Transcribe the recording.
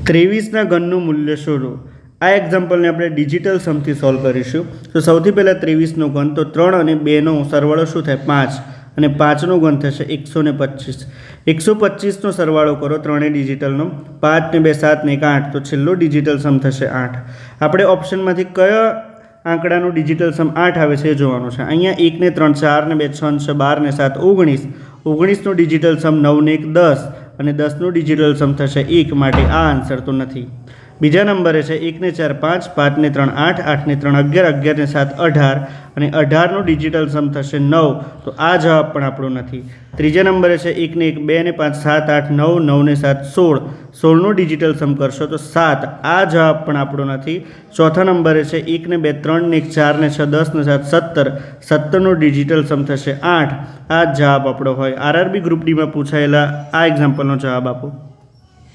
23ના ઘનનું મૂલ્ય શોધો। આ એક્ઝામ્પલને આપણે ડિજિટલ સમથી સોલ્વ કરીશું। તો સૌથી પહેલાં 23નો ઘન, તો 3 અને 2નો સરવાળો શું થાય 5, અને 5નો ઘન થશે 125। 125નો સરવાળો કરો ત્રણેય ડિજિટલનો, 5 ને 2 7 ને 1 8, તો છેલ્લો ડિજિટલ સમ થશે 8। આપણે ઓપ્શનમાંથી કયા આંકડાનું ડિજિટલ સમ 8 આવે છે એ જોવાનું છે। અહીંયા 1 ને 3 4 ને 2 6 6 12 ને 7 19, 19નો ડિજિટલ સમ 9 ને 1 10, અને 10નો ડિજિટલ સમ થશે 1, માટે આ આન્સર તો નથી। બીજા નંબરે છે 1 ને 4 5, 5 ને 3 8, 8 ને 3 11, 11 ને 7 18, અને 18નો ડિજિટલ સમ થશે 9, તો આ જવાબ પણ આપણો નથી। ત્રીજા નંબરે છે 1 ને 1 2 ને 5 7 8 9, 9 ને 7 16, 16નો ડિજિટલ સમ કરશો તો 7, આ જવાબ પણ આપણો નથી। ચોથા નંબરે છે 1 ને 2 3 ને 1 4 ને 6 10 ને 7 17, 17નો ડિજિટલ સમ થશે 8, આ જવાબ આપણો હોય। RRB ગ્રુપ ડીમાં પૂછાયેલા આ એક્ઝામ્પલનો જવાબ આપો।